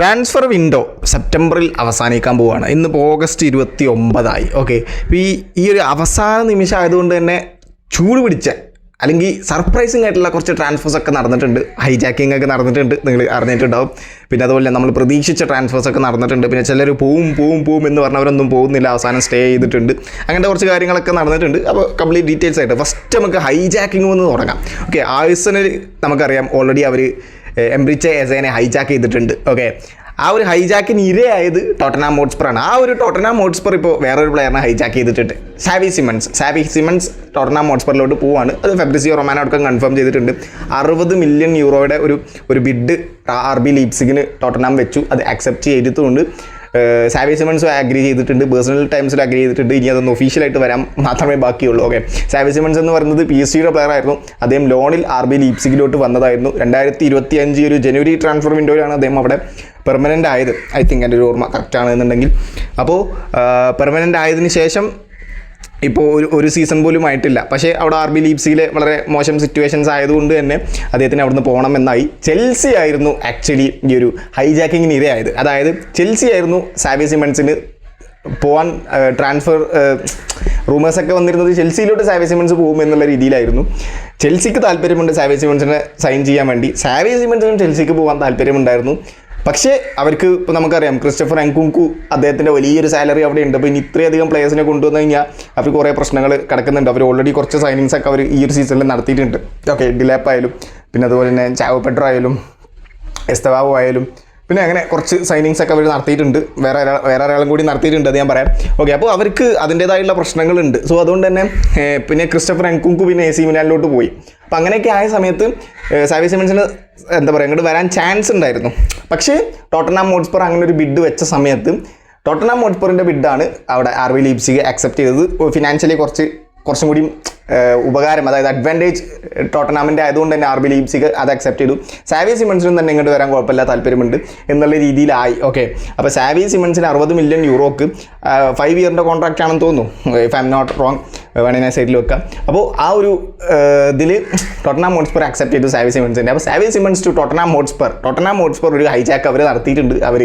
Transfer window സെപ്റ്റംബറിൽ അവസാനിക്കാൻ പോവുകയാണ്. ഇന്നിപ്പോൾ ഓഗസ്റ്റ് 29 ഓക്കെ. ഈ ഒരു അവസാന നിമിഷം ആയതുകൊണ്ട് തന്നെ ചൂട് പിടിച്ച അല്ലെങ്കിൽ സർപ്രൈസിങ് ആയിട്ടുള്ള കുറച്ച് ട്രാൻസ്ഫേഴ്സ് ഒക്കെ നടന്നിട്ടുണ്ട്. ഹൈജാക്കിംഗ് ഒക്കെ നടന്നിട്ടുണ്ട്, നിങ്ങൾ അറിഞ്ഞിട്ടുണ്ടാവും. പിന്നെ അതുപോലെ നമ്മൾ പ്രതീക്ഷിച്ച ട്രാൻസ്ഫേഴ്സ് ഒക്കെ നടന്നിട്ടുണ്ട്. പിന്നെ ചിലർ പോവും എന്ന് പറഞ്ഞവരൊന്നും പോകുന്നില്ല, അവസാനം സ്റ്റേ ചെയ്തിട്ടുണ്ട്. അങ്ങനത്തെ കുറച്ച് കാര്യങ്ങളൊക്കെ നടന്നിട്ടുണ്ട്. അപ്പോൾ കംപ്ലീറ്റ് ഡീറ്റെയിൽസ് ആയിട്ട് ഫസ്റ്റ് നമുക്ക് ഹൈജാക്കിംഗ് എന്ന് തുടങ്ങാം. ഓക്കെ, ആഴ്സണൽ നമുക്കറിയാം ഓൾറെഡി അവർ എംബ്രിച്ച എസേനെ ഹൈജാക്ക് ചെയ്തിട്ടുണ്ട്. ഓക്കെ, ആ ഒരു ഹൈജാക്കിന് ഇരയായത് ടോട്ടനാം ഹോട്ട്സ്പറാണ്. ആ ഒരു ടോട്ടനാം ഹോട്ട്സ്പർ ഇപ്പോൾ വേറൊരു പ്ലെയറിനെ ഹൈജാക്ക് ചെയ്തിട്ടുണ്ട്. സാവി സിമൻസ് ടോട്ടനാം ഹോട്ട്സ്പറിലോട്ട് പോവാണ്. അത് ഫെബ്രിസിയോ റൊമാനോ അടക്കം കൺഫേം ചെയ്തിട്ടുണ്ട്. 60 മില്യൺ യൂറോയുടെ ഒരു ബിഡ് RB ലീപ്സിഗിന് ടോട്ടനാം വെച്ചു. അത് അക്സെപ്റ്റ് ചെയ്തിട്ടുണ്ട്. സാവി സിമൻസും അഗ്രി ചെയ്തിട്ടുണ്ട്, പേഴ്സണൽ ടൈംസിൽ അഗ്രി ചെയ്തിട്ടുണ്ട്. ഇനി അതൊന്ന് ഒഫീഷ്യലായിട്ട് വരാൻ മാത്രമേ ബാക്കിയുള്ളൂ. ഓക്കെ, സാവി സിമൻസ് എന്ന് പറയുന്നത് PSG പ്ലെയർ ആയിരുന്നു. അദ്ദേഹം ലോണിൽ RB ലീപ്സിഗിലോട്ട് വന്നതായിരുന്നു. 2025 ഒരു ജനുവരി ട്രാൻസ്ഫർ വിൻഡോയിലാണ് അദ്ദേഹം അവിടെ പെർമനൻ്റ് ആയത്. ഐ തിങ്ക് എൻ്റെ ഒരു ഓർമ്മ കറക്റ്റാണ് എന്നുണ്ടെങ്കിൽ. അപ്പോൾ പെർമനൻ്റ് ആയതിനു ശേഷം ഇപ്പോൾ ഒരു സീസൺ പോലും ആയിട്ടില്ല. പക്ഷേ അവിടെ RB ലീപ്സിഗിലെ വളരെ മോശം സിറ്റുവേഷൻസ് ആയതുകൊണ്ട് തന്നെ അദ്ദേഹത്തിന് അവിടുന്ന് പോകണമെന്നായി. ചെൽസി ആയിരുന്നു ആക്ച്വലി ഈ ഒരു ഹൈജാക്കിങ്ങിന് ഇരയായത്. അതായത് ചെൽസി ആയിരുന്നു സാവി സിമൻസിന് പോകാൻ ട്രാൻസ്ഫർ റൂമേഴ്സൊക്കെ വന്നിരുന്നത് ചെൽസിയിലോട്ട് സാവി സിമൻസ് പോകും എന്നുള്ള രീതിയിലായിരുന്നു. ചെൽസിക്ക് താല്പര്യമുണ്ട് സാവി സിമൻസിനെ സൈൻ ചെയ്യാൻ വേണ്ടി. സാവി സിമൻസിനും ചെൽസിക്ക് പോകാൻ താല്പര്യമുണ്ടായിരുന്നു. പക്ഷേ അവർക്ക് ഇപ്പോൾ നമുക്കറിയാം ക്രിസ്റ്റഫർ എൻകുങ്കു അദ്ദേഹത്തിൻ്റെ വലിയൊരു സാലറി അവിടെ ഉണ്ട്. അപ്പോൾ ഇനി ഇത്രയധികം പ്ലേയേഴ്സിനെ കൊണ്ടുവന്നു കഴിഞ്ഞാൽ അവർ കുറേ പ്രശ്നങ്ങൾ കിടക്കുന്നുണ്ട്. അവർ ഓൾറെഡി കുറച്ച് സൈനിങ്സ് ഒക്കെ അവർ ഈ ഒരു സീസണിൽ നടത്തിയിട്ടുണ്ട്. ഓക്കെ, ഡിലാപ്പ് ആയാലും പിന്നെ അതുപോലെ തന്നെ ചാവോ പെഡ്രോ ആയാലും എസ്തവാവോ ആയാലും പിന്നെ അങ്ങനെ കുറച്ച് സൈനിങ്സ് ഒക്കെ അവർ നടത്തിയിട്ടുണ്ട്. വേറെ ഒരാളും കൂടി നടത്തിയിട്ടുണ്ട്, അത് ഞാൻ പറയാം. ഓക്കെ, അപ്പോൾ അവർക്ക് അതിൻ്റേതായിട്ടുള്ള പ്രശ്നങ്ങളുണ്ട്. സോ അതുകൊണ്ട് തന്നെ പിന്നെ ക്രിസ്റ്റഫർ എൻകുങ്കു പിന്നെ AC മിലാനിലോട്ട് പോയി. അപ്പോൾ അങ്ങനെയൊക്കെ ആയ സമയത്ത് സാവി സിമൻസിന് എന്താ പറയുക ഇങ്ങോട്ട് വരാൻ ചാൻസ് ഉണ്ടായിരുന്നു. പക്ഷേ ടോട്ടനാം ഹോട്ട്സ്പർ അങ്ങനെ ഒരു ബിഡ് വെച്ച സമയത്ത് ടോട്ടനാം ഹോട്ട്സ്പറിൻ്റെ ബിഡാണ് അവിടെ RB ലീപ്സിഗ് അക്സെപ്റ്റ് ചെയ്തത്. ഫിനാൻഷ്യലി കുറച്ചും കൂടി ഉപകാരം, അതായത് അഡ്വാൻറ്റേജ് ടോട്ടനാമിൻ്റെ ആയതുകൊണ്ട് തന്നെ RB ലീപ്സിഗ് അത് അക്സെപ്റ്റ് ചെയ്തു. സാവി സിമൻസിനും തന്നെ ഇങ്ങോട്ട് വരാൻ കുഴപ്പമില്ല, താല്പര്യമുണ്ട് എന്നുള്ള രീതിയിലായി. ഓക്കെ, അപ്പോൾ സാവി സിമൻസിന് 60 മില്യൺ യൂറോക്ക് 5 ഇയറിൻ്റെ കോൺട്രാക്റ്റ് ആണെന്ന് തോന്നുന്നു, if I am not wrong, വേണമെങ്കിൽ സൈഡിൽ വെക്കാം. അപ്പോൾ ആ ഒരു ഇതിൽ ടോട്ടനാം ഹോട്ട്സ്പർ അക്സെപ്റ്റ് ചെയ്തു സാവി സിമൻസിൻ്റെ. അപ്പോൾ Xavi Simons to Tottenham Hotspur ഒരു ഹൈജാക്ക് അവർ നടത്തിയിട്ടുണ്ട്. അവർ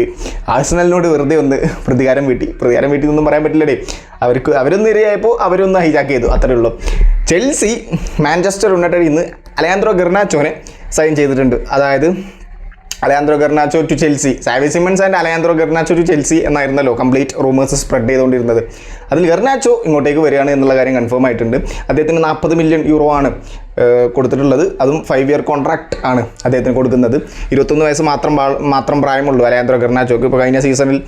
ആഴ്സണലിനോട് വെറുതെ ഒന്ന് പ്രതികാരം വീട്ടി എന്നൊന്നും പറയാൻ പറ്റില്ലടേ. അവരൊന്നും ഇരയായപ്പോൾ അവരൊന്ന് ഹൈജാക്ക് ചെയ്തു, അത്രേ ഉള്ളൂ. ചെൽസി മാഞ്ചസ്റ്റർ യുണൈറ്റഡിൽ നിന്ന് അലയാൻഡ്രോ ഗർനാച്ചോനെ സൈൻ ചെയ്തിട്ടുണ്ട്. അതായത് Alejandro Garnacho to Chelsea, Xavi Simons and Alejandro Garnacho to Chelsea എന്നായിരുന്നല്ലോ കംപ്ലീറ്റ് റൂമേഴ്സ് സ്പ്രെഡ് ചെയ്തുകൊണ്ടിരുന്നത്. അതിൽ ഗർനാച്ചോ ഇങ്ങോട്ടേക്ക് വരികയാണ് എന്നുള്ള കാര്യം കൺഫേം ആയിട്ടുണ്ട്. അദ്ദേഹത്തിന് 40 മില്യൺ യൂറോ ആണ് കൊടുത്തിട്ടുള്ളത്. അതും 5 ഇയർ കോൺട്രാക്റ്റ് ആണ് അദ്ദേഹത്തിന് കൊടുക്കുന്നത്. 21 വയസ്സ് മാത്രം പ്രായമുള്ളൂ അലയാൻഡ്രോ ഗർനാച്ചോക്ക്. ഇപ്പോൾ കഴിഞ്ഞ സീസണിൽ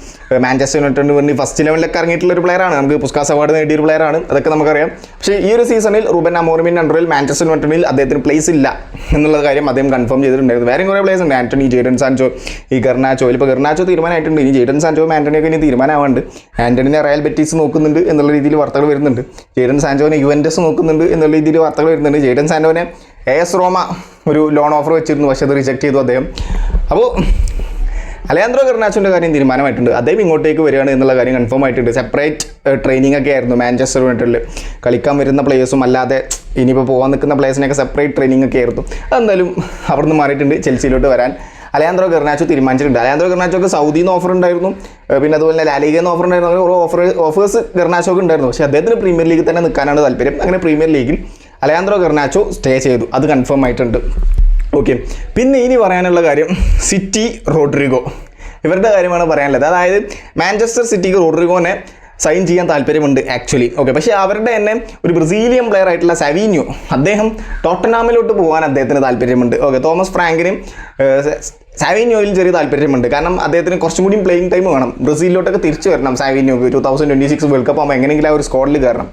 മാഞ്ചസ്റ്റർ യുണൈറ്റഡിന് വേണ്ടി ഫസ്റ്റ് 11 ഇറങ്ങിയിട്ടുള്ള ഒരു പ്ലെയറാണ്. നമുക്ക് പുസ്കാസ് അവാർഡ് നേടിയൊരു പ്ലെയറാണ്, അതൊക്കെ നമുക്കറിയാം. പക്ഷേ ഈ ഒരു സീസണിൽ റൂബൻ അമോറിമിൻ്റെ അണ്ടറിൽ മാഞ്ചസ്റ്റർ യുണൈറ്റഡിൽ അദ്ദേഹത്തിന് പ്ലേസ് ഇല്ല എന്നുള്ള കാര്യം അദ്ദേഹം കൺഫേം ചെയ്തിട്ടുണ്ടായിരുന്നു. വേറെ കുറേ പ്ലേയേഴ്സ് ഉണ്ട്, ആന്റണി, ജെയ്ഡൻ സാൻചോ, ഈ ഗർനാച്ചോ. ഇപ്പോൾ ഗർനാച്ചോ തീരുമാനമായിട്ടുണ്ട്. ഇനി ജെയ്ഡൻ സാൻചോയും ആന്റണിയൊക്കെ ഇനി തീരുമാനമാവുന്നുണ്ട്. ആന്റണിനെ റയൽ ബെറ്റീസ് നോക്കുന്നുണ്ട് എന്നുള്ള രീതിയിൽ വാർത്തകൾ വരുന്നുണ്ട്. ജെയ്ഡൻ സാൻചോനെ യുവൻറ്റസ് നോക്കുന്നുണ്ട് എന്നുള്ള രീതിയിൽ വാർത്തകൾ വരുന്നുണ്ട്. ജെയ്ഡൻ സാൻചോനെ AS റോമ ഒരു ലോൺ ഓഫർ വെച്ചിരുന്നു, പക്ഷേ അത് റിജക്ട് ചെയ്തു അദ്ദേഹം. അപ്പോൾ അലയാൻഡ്രോ ഗർനാച്ചോൻ്റെ കാര്യം തീരുമാനമായിട്ടുണ്ട്. അദ്ദേഹം ഇങ്ങോട്ടേക്ക് വരികയാണ് എന്നുള്ള കാര്യം കൺഫേം ആയിട്ടുണ്ട്. സെപ്പറേറ്റ് ട്രെയിനിങ് ഒക്കെ ആയിരുന്നു മാഞ്ചസ്റ്റർ യുണൈറ്റഡിൽ. കളിക്കാൻ വരുന്ന പ്ലേയേഴ്സും അല്ലാതെ ഇനിയിപ്പോൾ പോകാൻ നിൽക്കുന്ന പ്ലേയേഴ്സിനൊക്കെ സെപ്പറേറ്റ് ട്രെയിനിങ് ഒക്കെ ആയിരുന്നു. അതെന്തായാലും അവിടെ നിന്ന് മാറിയിട്ടുണ്ട്. ചെൽസിയിലോട്ട് വരാൻ അലയാൻഡ്രോ ഗർനാച്ചോ തീരുമാനിച്ചിട്ടുണ്ട്. അലയാൻഡ്രോ ഗർനാച്ചോക്ക് സൗദിയിൽ നിന്ന് ഓഫർ ഉണ്ടായിരുന്നു, പിന്നെ അതുപോലെ തന്നെ ലാലിഗയിൽ നിന്ന് ഓഫർ ഉണ്ടായിരുന്നു. അങ്ങനെ ഓഫേഴ്സ് ഗർനാച്ചോക്ക് ഉണ്ടായിരുന്നു. പക്ഷേ അദ്ദേഹത്തിന് പ്രീമിയർ ലീഗിൽ തന്നെ നിൽക്കാനാണ് താല്പര്യം. അങ്ങനെ പ്രീമിയർ ലീഗിൽ അലയാൻഡ്രോ ഗർനാച്ചോ സ്റ്റേ ചെയ്തു, അത് കൺഫേം ആയിട്ടുണ്ട്. ഓക്കെ, പിന്നെ ഇനി പറയാനുള്ള കാര്യം സിറ്റി റോഡ്രിഗോ, ഇവരുടെ കാര്യമാണ് പറയാനുള്ളത്. അതായത് മാഞ്ചസ്റ്റർ സിറ്റിക്ക് റോഡ്രിഗോനെ സൈൻ ചെയ്യാൻ താല്പര്യമുണ്ട് ആക്ച്വലി. ഓക്കെ, പക്ഷേ അവരുടെ തന്നെ ഒരു ബ്രസീലിയൻ പ്ലെയർ ആയിട്ടുള്ള സാവിഞ്ഞോ, അദ്ദേഹം ടോട്ടനാമിലോട്ട് പോകാൻ അദ്ദേഹത്തിന് താല്പര്യമുണ്ട്. ഓക്കെ, തോമസ് ഫ്രാങ്കിനും സാവിഞ്ഞോയിൽ ചെറിയ താല്പര്യമുണ്ട്. കാരണം അദ്ദേഹത്തിന് കുറച്ചും കൂടി പ്ലേയിങ് ടൈം വേണം. ബ്രസീലിലോട്ടൊക്കെ തിരിച്ചു വരണം സാവിഞ്ഞോക്ക്. 2026 വേൾഡ് കപ്പ് ആകുമ്പോൾ എങ്ങനെയെങ്കിലും ആ ഒരു സ്ക്വാഡിൽ കയറണം.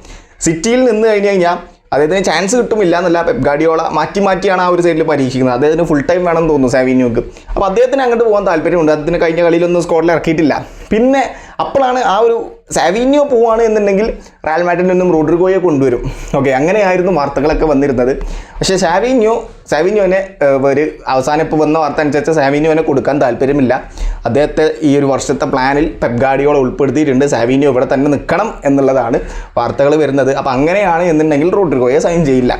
സിറ്റിയിൽ നിന്ന് കഴിഞ്ഞ് കഴിഞ്ഞാൽ അദ്ദേഹത്തിന് ചാൻസ് കിട്ടുമില്ല എന്നല്ല, പെപ് ഗാർഡിയോള മാറ്റിയാണ് ആ ഒരു സൈഡിൽ പരീക്ഷിക്കുന്നത്. അദ്ദേഹത്തിന് ഫുൾ ടൈം വേണമെന്ന് തോന്നുന്നു സാവിഞ്ഞോക്ക്. അപ്പോൾ അദ്ദേഹത്തിന് അങ്ങോട്ട് പോകാൻ താല്പര്യമുണ്ട്. അദ്ദേഹത്തിന് കഴിഞ്ഞ കളിയിലൊന്നും സ്ക്വാഡിൽ ഇറക്കിയിട്ടില്ല. പിന്നെ അപ്പോഴാണ് ആ ഒരു സാവിഞ്ഞോ പോവാണ് എന്നുണ്ടെങ്കിൽ റയൽ മാഡ്രിഡിൽ നിന്നും റോഡ്രിഗോയെ കൊണ്ടുവരും. ഓക്കെ, അങ്ങനെയായിരുന്നു വാർത്തകളൊക്കെ വന്നിരുന്നത്. പക്ഷേ സാവിഞ്ഞോനെ ഒരു അവസാനം ഇപ്പോൾ വന്ന വാർത്ത അനുസരിച്ച് സാവിഞ്ഞോനെ കൊടുക്കാൻ താല്പര്യമില്ല. അദ്ദേഹത്തെ ഈ ഒരു വർഷത്തെ പ്ലാനിൽ പെപ് ഗാർഡിയോള ഉൾപ്പെടുത്തിയിട്ടുണ്ട്. സാവിഞ്ഞോ ഇവിടെ തന്നെ നിൽക്കണം എന്നുള്ളതാണ് വാർത്തകൾ വരുന്നത്. അപ്പോൾ അങ്ങനെയാണ് എന്നുണ്ടെങ്കിൽ റോഡ്രിഗോയെ സൈൻ ചെയ്യില്ല.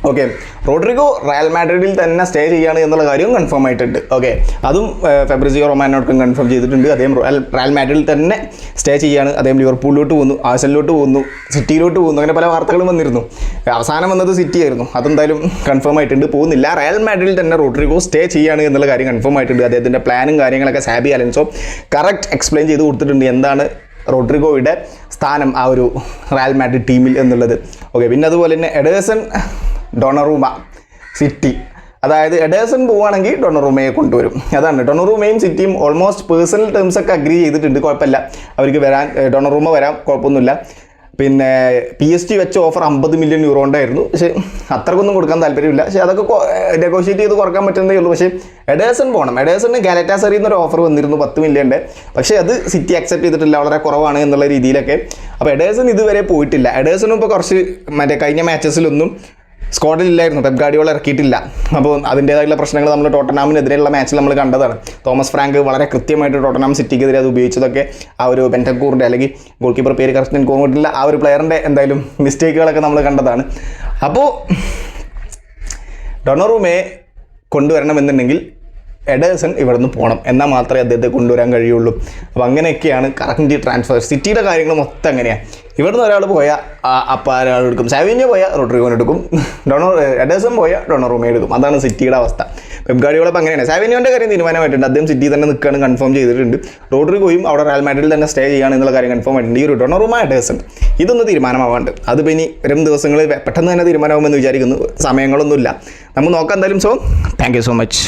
ഓക്കെ, റോഡ്രിഗോ റയൽ മാഡ്രിഡിൽ തന്നെ സ്റ്റേ ചെയ്യാണ് എന്നുള്ള കാര്യവും കൺഫേം ആയിട്ടുണ്ട്. ഓക്കെ, അതും ഫെബ്രിസിയോ റൊമാനോടൊപ്പം കൺഫേം ചെയ്തിട്ടുണ്ട്. അദ്ദേഹം റയൽ മാഡ്രിഡിൽ തന്നെ സ്റ്റേ ചെയ്യാണ്. അദ്ദേഹം ലിവർപൂളിലോട്ട് പോകുന്നു, ആഴ്സണലിലോട്ട് പോകുന്നു, സിറ്റിയിലോട്ട് പോകുന്നു, അങ്ങനെ പല വാർത്തകളും വന്നിരുന്നു. അവസാനം വന്നത് സിറ്റി ആയിരുന്നു. അതെന്തായാലും കൺഫേം ആയിട്ടുണ്ട്, പോകുന്നില്ല. റയൽ മാഡ്രിഡിൽ തന്നെ റോഡ്രിഗോ സ്റ്റേ ചെയ്യാണ് എന്നുള്ള കാര്യം കൺഫേം ആയിട്ടുണ്ട്. അദ്ദേഹത്തിൻ്റെ പ്ലാനും കാര്യങ്ങളൊക്കെ സാബി അലൻസോ കറക്റ്റ് എക്സ്പ്ലെയിൻ ചെയ്ത് കൊടുത്തിട്ടുണ്ട്, എന്താണ് റോഡ്രിഗോയുടെ സ്ഥാനം ആ ഒരു റയൽ മാഡ്രിഡ് ടീമിൽ എന്നുള്ളത്. ഓക്കെ, പിന്നെ അതുപോലെ തന്നെ എഡേഴ്സൺ ഡൊണറൂമ സിറ്റി, അതായത് എഡേഴ്സൺ പോവുകയാണെങ്കിൽ ഡൊണറൂമയെ കൊണ്ടുവരും. അതാണ് ഡൊണറൂമയും സിറ്റിയും ഓൾമോസ്റ്റ് പേഴ്സണൽ ടേംസ് ഒക്കെ അഗ്രി ചെയ്തിട്ടുണ്ട്. കുഴപ്പമില്ല, അവർക്ക് വരാൻ ഡൊണറൂമ വരാം, കുഴപ്പമൊന്നുമില്ല. പിന്നെ PSG വെച്ച ഓഫർ 50 മില്യൺ യൂറോ ഉണ്ടായിരുന്നു. പക്ഷേ അത്രക്കൊന്നും കൊടുക്കാൻ താല്പര്യമില്ല. പക്ഷേ അതൊക്കെ നെഗോഷിയേറ്റ് ചെയ്ത് കുറക്കാൻ പറ്റുന്നതേ ഉള്ളൂ. പക്ഷേ എഡേഴ്സൺ പോകണം. എഡേഴ്സണിന് ഗാലറ്റാസറിയിൽ നിന്നൊരു ഓഫർ വന്നിരുന്നു 10 മില്യൻ്റെ. പക്ഷേ അത് സിറ്റി അക്സെപ്റ്റ് ചെയ്തിട്ടില്ല, വളരെ കുറവാണ് എന്നുള്ള രീതിയിലൊക്കെ. അപ്പോൾ എഡേഴ്സൺ ഇതുവരെ പോയിട്ടില്ല. എഡേഴ്സണും ഇപ്പോൾ കുറച്ച് കഴിഞ്ഞ മാച്ചസിലൊന്നും സ്ക്വാഡിലില്ലായിരുന്നു, പെപ് ഗാർഡിയോള ഇറക്കിയിട്ടില്ല. അപ്പോൾ അതിൻ്റേതായിട്ടുള്ള പ്രശ്നങ്ങൾ നമ്മൾ ടോട്ടനാമിനെതിരെയുള്ള മാച്ചിൽ നമ്മൾ കണ്ടതാണ്. തോമസ് ഫ്രാങ്ക് വളരെ കൃത്യമായിട്ട് ടോട്ടനാം സിറ്റിക്കെതിരെ അത് ഉപയോഗിച്ചതൊക്കെ ആ ഒരു ബെൻറ്റക്കൂറിൻ്റെ, അല്ലെങ്കിൽ ഗോൾ കീപ്പർ പേര് കറക്റ്റ് എനിക്ക് ഓർമ്മയിട്ടില്ല, ആ ഒരു പ്ലെയറിൻ്റെ എന്തായാലും മിസ്റ്റേക്കുകളൊക്കെ നമ്മൾ കണ്ടതാണ്. അപ്പോൾ ഡൊണറൂമയെ കൊണ്ടുവരണമെന്നുണ്ടെങ്കിൽ എഡേഴ്സൺ ഇവിടെ നിന്ന് പോകണം, എന്നാൽ മാത്രമേ അദ്ദേഹത്തെ കൊണ്ടുവരാൻ കഴിയുള്ളൂ. അപ്പോൾ അങ്ങനെയൊക്കെയാണ് കറക്റ്റ് ട്രാൻസ്ഫർ. സിറ്റിയുടെ കാര്യങ്ങൾ മൊത്തം അങ്ങനെയാണ്. ഇവിടുന്ന് ഒരാൾ പോയാൽ അപ്പോൾ ഒരാൾ എടുക്കും, സാവിഞ്ഞോ പോയാൽ റോഡ്രിഗോനെ എടുക്കും, എഡേഴ്സൺ പോയാൽ ഡൊണറൂമയെ എടുക്കും. അതാണ് സിറ്റിയുടെ അവസ്ഥ. പെപ് ഗാർഡിയോളപ്പം അങ്ങനെയാണ്. സാവിഞ്ഞോൻ്റെ കാര്യം തീരുമാനമായിട്ടുണ്ട്, അദ്ദേഹം സിറ്റി തന്നെ നിൽക്കുകയാണ്, കൺഫേം ചെയ്തിട്ടുണ്ട്. റോഡ്രിഗോയും അവിടെ റയൽ മാഡ്രിഡിൽ തന്നെ സ്റ്റേ ചെയ്യുകയാണ് എന്നുള്ള കാര്യം കൺഫേം ആയിട്ടുണ്ട്. ഈ ഒരു ഡൊണറൂമ എഡേഴ്സൺ ഇതൊന്ന് തീരുമാനമാവാണ്ട്, അതിപ്പോൾ ഇനി വരും ദിവസങ്ങളിൽ പെട്ടെന്ന് തന്നെ തീരുമാനമാകുമെന്ന് വിചാരിക്കുന്നു. സമയങ്ങളൊന്നുമില്ല, നമുക്ക് നോക്കാം എന്തായാലും. So thank you so much.